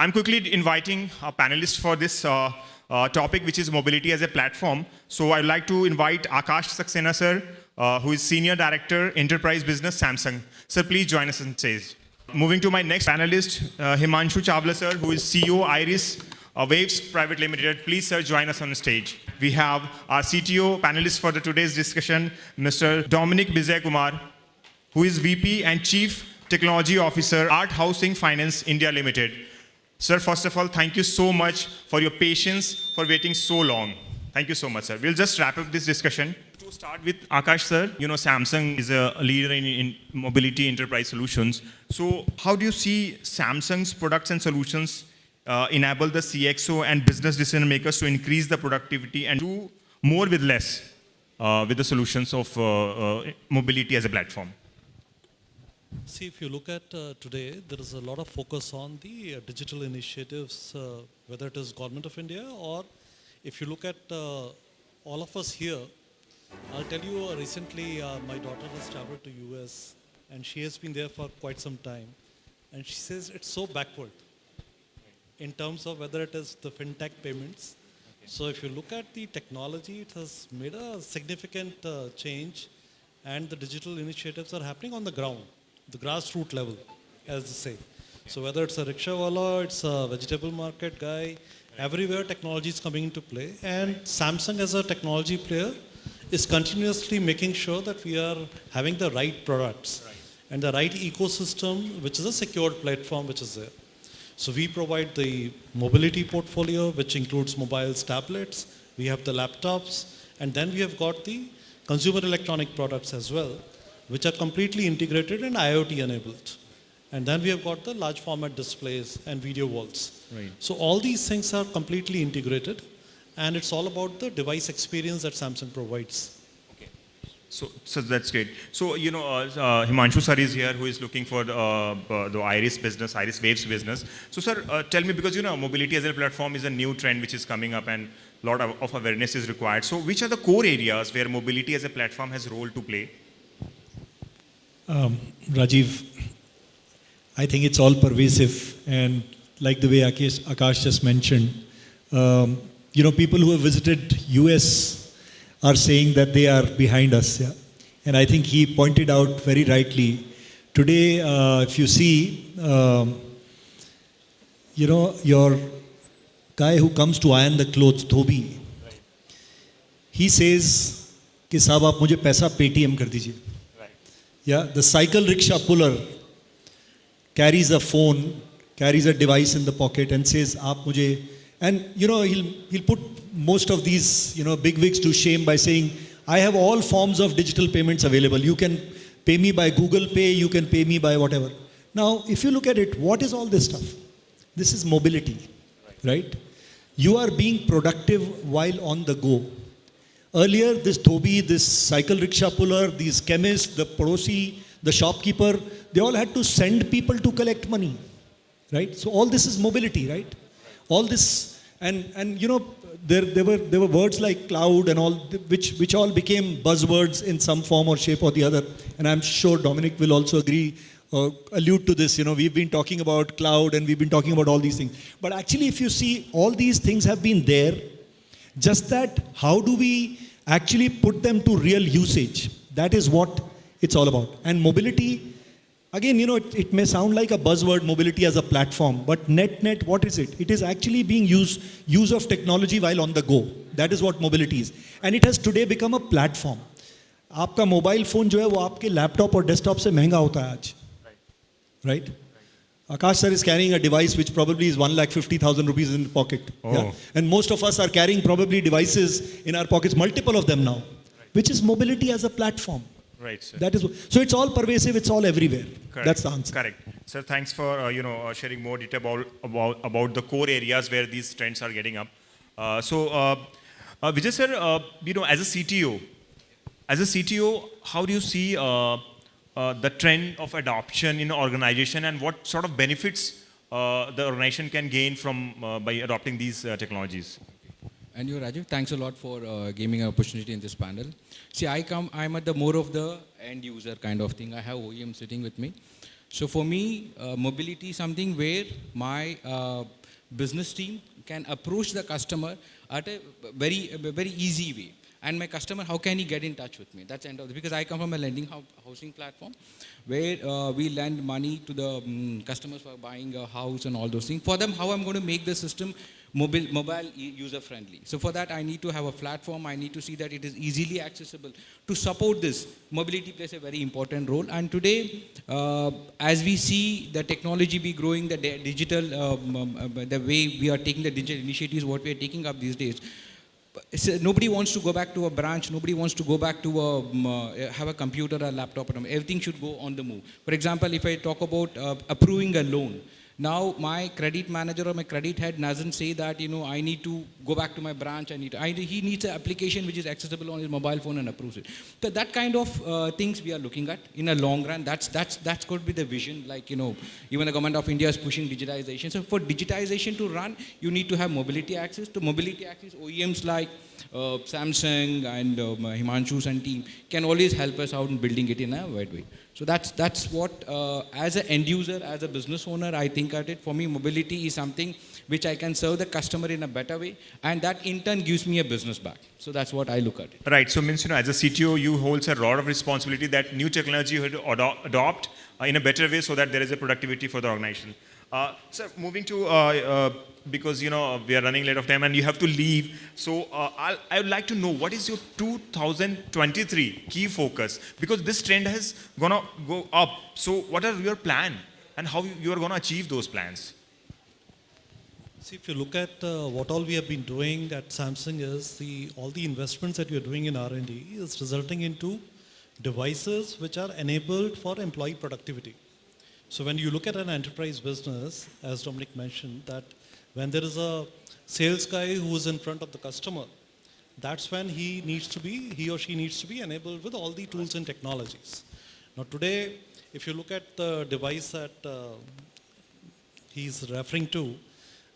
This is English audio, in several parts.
I'm quickly inviting our panelists for this topic, which is mobility as a platform. So I'd like to invite Akash Saxenaa, sir, who is Senior Director, Enterprise Business, Samsung. Sir, please join us on stage. Moving to my next panelist, Himanshu Chawla, sir, who is CEO, Iris Waves Pvt Limited. Please, sir, join us on stage. We have our CTO panelist for today's discussion, Mr. Dominic Vijay Kumar, who is VP and Chief Technology Officer, Art Housing Finance India Limited. Sir, first of all, thank you so much for your patience, for waiting so long. Thank you so much, sir. We'll just wrap up this discussion. To start with Akash, sir, you know, Samsung is a leader in mobility enterprise solutions. So how do you see Samsung's products and solutions enable the CXO and business decision makers to increase the productivity and do more with less with the solutions of mobility as a platform? See, if you look at today, there is a lot of focus on the digital initiatives, whether it is Government of India or if you look at all of us here. I'll tell you, recently my daughter has traveled to US and she has been there for quite some time. And she says it's so backward in terms of whether it is the fintech payments. Okay. So if you look at the technology, it has made a significant change, and the digital initiatives are happening on the ground, the grassroots level, as they say. Okay. So whether it's a rickshawala, it's a vegetable market guy, right, everywhere technology is coming into play. And Samsung as a technology player is continuously making sure that we are having the right products, right, and the right ecosystem, which is a secured platform which is there. So we provide the mobility portfolio, which includes mobiles, tablets, we have the laptops, and then we have got the consumer electronic products as well, which are completely integrated and IoT enabled. And then we have got the large format displays and video walls. Right. So all these things are completely integrated, and it's all about the device experience that Samsung provides. So that's great. So, you know, Himanshu sir is here, who is looking for the Iris business, Iris Waves business. So, sir, tell me, because, you know, mobility as a platform is a new trend which is coming up and a lot of awareness is required. So, which are the core areas where mobility as a platform has a role to play? Rajeev, I think it's all pervasive, and like the way Akash just mentioned, you know, people who have visited US are saying that they are behind us. Yeah? And I think he pointed out very rightly. Today, if you see, you know, your guy who comes to iron the clothes, Dhobi, right, he says, कि साहब आप मुझे पैसा Paytm कर दीजिए. Right. Yeah, the cycle rickshaw puller carries a phone, carries a device in the pocket and says, आप मुझे, and you know, he'll put most of these, you know, bigwigs to shame by saying, I have all forms of digital payments available. You can pay me by Google Pay, you can pay me by whatever. Now, if you look at it, what is all this stuff? This is mobility, right? You are being productive while on the go. Earlier, this Dhobi, this cycle rickshaw puller, these chemists, the Parosi, the shopkeeper, they all had to send people to collect money, right? So all this is mobility, right? All this, and you know, there were words like cloud and all, which all became buzzwords in some form or shape or the other. And I'm sure Dominic will also agree, allude to this. You know, we've been talking about cloud and we've been talking about all these things. But actually, if you see, all these things have been there. Just that, how do we actually put them to real usage? That is what it's all about. And mobility, again, you know, it may sound like a buzzword, mobility as a platform, but net, what is it? It is actually being use of technology while on the go. That is what mobility is. And it has today become a platform. आपका mobile phone जो है वो आपके laptop और desktop से महंगा होता है आज. Right? Akash sir is carrying a device which probably is 1,50,000 rupees in the pocket. Oh. Yeah? And most of us are carrying probably devices in our pockets, multiple of them now, right, which is mobility as a platform. Right, sir. That is, so it's all pervasive, it's all everywhere. Correct. That's the answer. Correct. Sir, thanks for you know, sharing more detail about the core areas where these trends are getting up. Vijay sir, you know, as a CTO, how do you see the trend of adoption in organization, and what sort of benefits the organization can gain from by adopting these technologies? And you, Rajeev, thanks a lot for giving me an opportunity in this panel. See, I'm at the more of the end user kind of thing. I have OEM sitting with me. So for me, mobility is something where my business team can approach the customer at a very easy way. And my customer, how can he get in touch with me? That's the end of it. Because I come from a lending housing platform where we lend money to the customers for buying a house and all those things. For them, how I'm going to make the system mobile user friendly. So for that, I need to have a platform. I need to see that it is easily accessible. To support this, mobility plays a very important role. And today, as we see the technology be growing, the digital, the way we are taking the digital initiatives, what we are taking up these days, nobody wants to go back to a branch. Nobody wants to go back to have a computer or a laptop. Everything should go on the move. For example, if I talk about approving a loan, now my credit manager or my credit head doesn't say that, I need to go back to my branch. He needs an application which is accessible on his mobile phone and approves it. So that kind of things we are looking at in a long run. That's going to be the vision. Like, even the government of India is pushing digitization. So for digitization to run, you need to have mobility access. To mobility access, OEMs like Samsung and Himanshu's and team can always help us out in building it in a wide way. So that's what, as an end user, as a business owner, I think at it. For me, mobility is something which I can serve the customer in a better way, and that in turn gives me a business back. So that's what I look at it. Right. So means, as a CTO, you hold a lot of responsibility that new technology you have to adopt in a better way so that there is a productivity for the organization. Sir, moving to, because, we are running late of time and you have to leave. So I would like to know what is your 2023 key focus? Because this trend has gonna go up. So what are your plan and how you are going to achieve those plans? See, if you look at what all we have been doing at Samsung is all the investments that we are doing in R&D is resulting into devices which are enabled for employee productivity. So when you look at an enterprise business, as Dominic mentioned, that when there is a sales guy who is in front of the customer, that's when he or she needs to be enabled with all the tools and technologies. Now today, if you look at the device that he's referring to,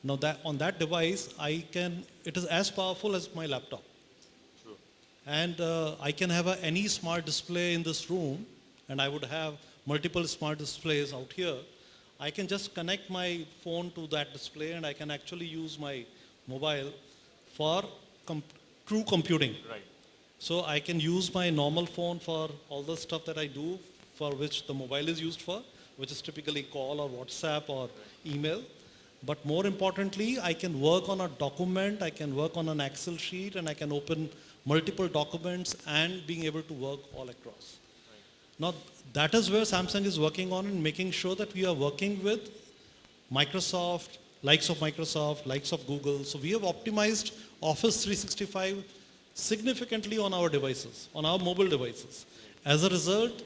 now that on that device, it is as powerful as my laptop. Sure. And I can have any smart display in this room, and I would have multiple smart displays out here. I can just connect my phone to that display and I can actually use my mobile for true computing. Right. So I can use my normal phone for all the stuff that I do for which the mobile is used for, which is typically call or WhatsApp or email. But more importantly, I can work on a document, I can work on an Excel sheet, and I can open multiple documents and being able to work all across. Now, that is where Samsung is working on and making sure that we are working with Microsoft, likes of Google. So we have optimized Office 365 significantly on our devices, on our mobile devices. As a result,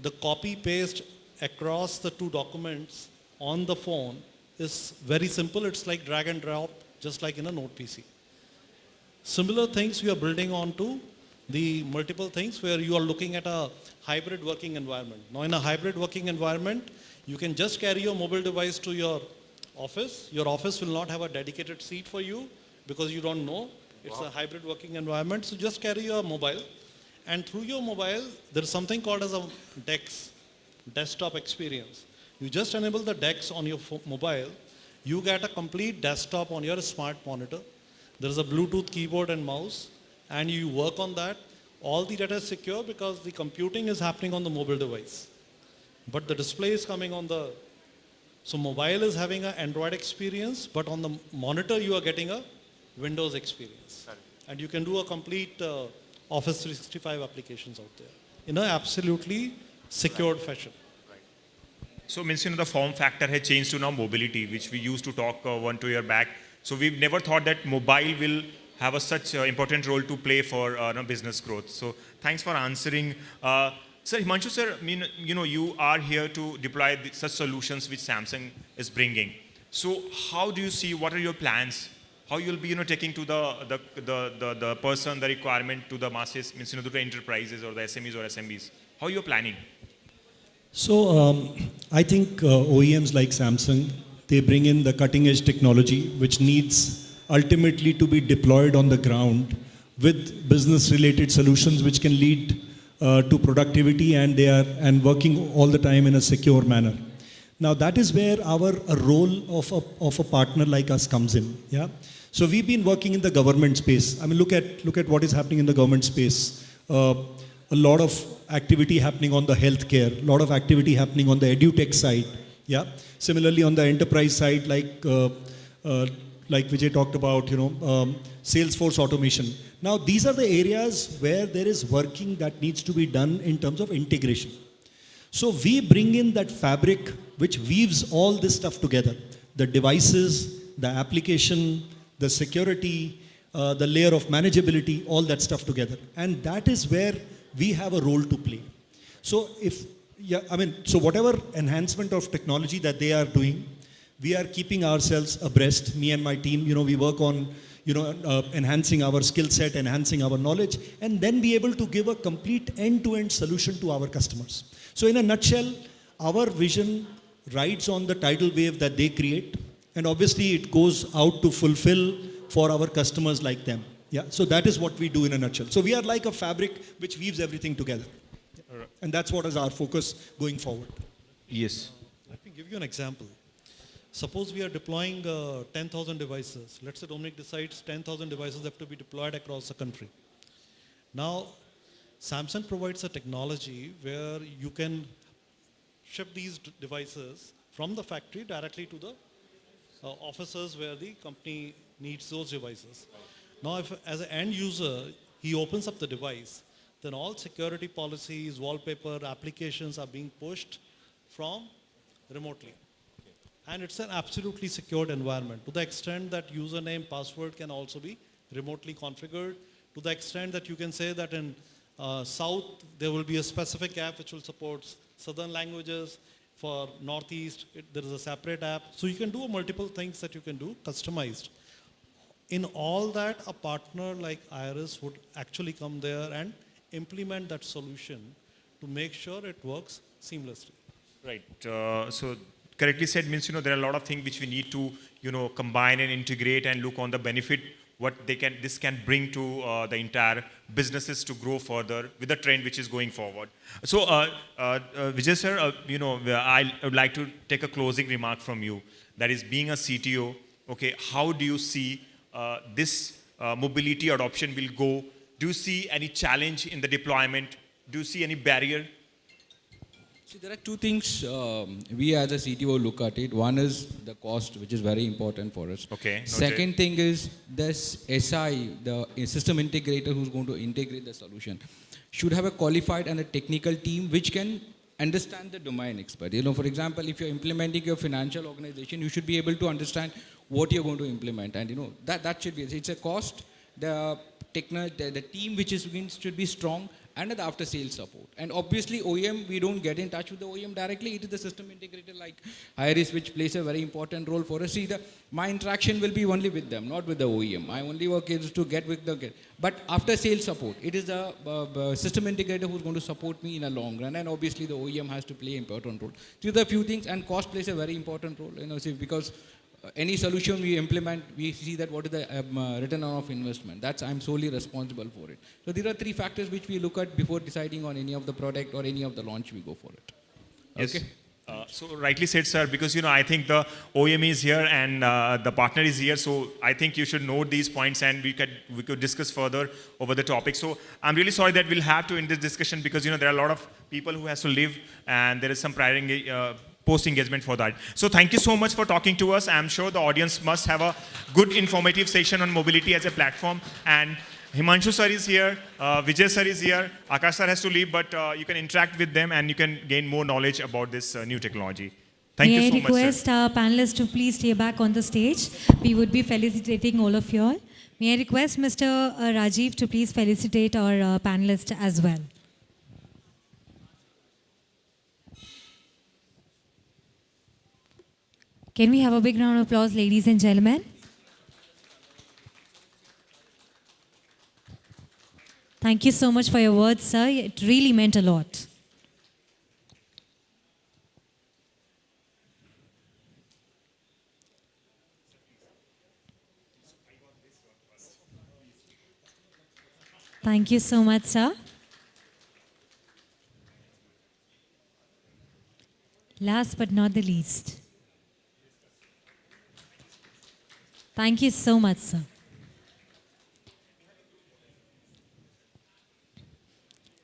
the copy-paste across the two documents on the phone is very simple. It's like drag and drop, just like in a Note PC. Similar things we are building onto the multiple things where you are looking at a hybrid working environment. Now in a hybrid working environment, you can just carry your mobile device to your office. Your office will not have a dedicated seat for you because you don't know. It's a hybrid working environment. So just carry your mobile. And through your mobile, there's something called as a DeX, desktop experience. You just enable the DeX on your mobile. You get a complete desktop on your smart monitor. There's a Bluetooth keyboard and mouse. And you work on that. All the data is secure because the computing is happening on the mobile device. But the display is coming on the... So mobile is having an Android experience, but on the monitor you are getting a Windows experience. Right. And you can do a complete Office 365 applications out there in an absolutely secured fashion. Right. So means, the form factor has changed to now mobility, which we used to talk 1-2 years back. So we've never thought that mobile will have such important role to play for business growth. So thanks for answering. Sir, Himanshu sir, you are here to deploy such solutions which Samsung is bringing. So how do you see, what are your plans? How you'll be taking to the person, the requirement to the masses, means to the enterprises or the SMEs or SMBs? How you're planning? So I think OEMs like Samsung, they bring in the cutting edge technology which needs ultimately to be deployed on the ground with business related solutions which can lead to productivity, and they are working all the time in a secure manner. Now that is where a role of a partner like us comes in. Yeah. So we've been working in the government space. I mean, look at what is happening in the government space. A lot of activity happening on the healthcare, a lot of activity happening on the edutech side. Yeah. Similarly, on the enterprise side, like Vijay talked about, Salesforce automation. Now, these are the areas where there is working that needs to be done in terms of integration. So we bring in that fabric which weaves all this stuff together. The devices, the application, the security, the layer of manageability, all that stuff together. And that is where we have a role to play. So so whatever enhancement of technology that they are doing, we are keeping ourselves abreast. Me and my team, we work on, enhancing our skill set, enhancing our knowledge, and then be able to give a complete end-to-end solution to our customers. So in a nutshell, our vision rides on the tidal wave that they create, and obviously it goes out to fulfill for our customers like them. Yeah, so that is what we do in a nutshell. So we are like a fabric which weaves everything together. And that's what is our focus going forward. Yes. Let me give you an example. Suppose we are deploying 10,000 devices. Let's say Dominic decides 10,000 devices have to be deployed across the country. Now, Samsung provides a technology where you can ship these devices from the factory directly to the offices where the company needs those devices. Now, if as an end user, he opens up the device, then all security policies, wallpaper, applications are being pushed from remotely. And it's an absolutely secured environment to the extent that username, password can also be remotely configured, to the extent that you can say that in South, there will be a specific app which will support Southern languages. For Northeast, there is a separate app. So you can do multiple things that you can do customized. In all that, a partner like Iris would actually come there and implement that solution to make sure it works seamlessly. Right. So correctly said means, there are a lot of things which we need to, combine and integrate and look on the benefit what this can bring to the entire businesses to grow further with the trend which is going forward. So, Vijay sir, I would like to take a closing remark from you. That is, being a CTO, okay, how do you see this mobility adoption will go? Do you see any challenge in the deployment? Do you see any barrier? See, there are two things we as a CTO look at it. One is the cost, which is very important for us. Okay. Noted. Second thing is this SI, the system integrator who's going to integrate the solution, should have a qualified and a technical team which can understand the domain expert. For example, if you're implementing your financial organization, you should be able to understand what you're going to implement. And that should be, it's a cost. The team which is should be strong, and the after sales support. And obviously OEM, we don't get in touch with the OEM directly. It is the system integrator like Iris which plays a very important role for us. See, my interaction will be only with them, not with the OEM. My only work is to get with but after sales support, it is the system integrator who's going to support me in a long run, and obviously the OEM has to play an important role. These are a few things, and cost plays a very important role, because any solution we implement, we see that what is the return on investment. I'm solely responsible for it. So there are three factors which we look at before deciding on any of the product or any of the launch we go for it. Yes. Okay. So rightly said, sir, because I think the OEM is here and the partner is here. So I think you should note these points, and we could discuss further over the topic. So I'm really sorry that we'll have to end this discussion because there are a lot of people who has to live, and there is some prior post-engagement for that. So thank you so much for talking to us. I'm sure the audience must have a good informative session on mobility as a platform. And Himanshu sir is here, Vijay sir is here, Akash sir has to leave, but you can interact with them and you can gain more knowledge about this new technology. Thank you so much, sir. May I request our panelists to please stay back on the stage. We would be felicitating all of you all. May I request Mr. Rajeev to please felicitate our panelists as well. Can we have a big round of applause, ladies and gentlemen? Thank you so much for your words, sir. It really meant a lot. Thank you so much, sir. Last but not the least. Thank you so much, sir.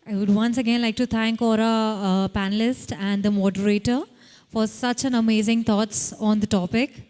I would once again like to thank our panelist and the moderator for such an amazing thoughts on the topic.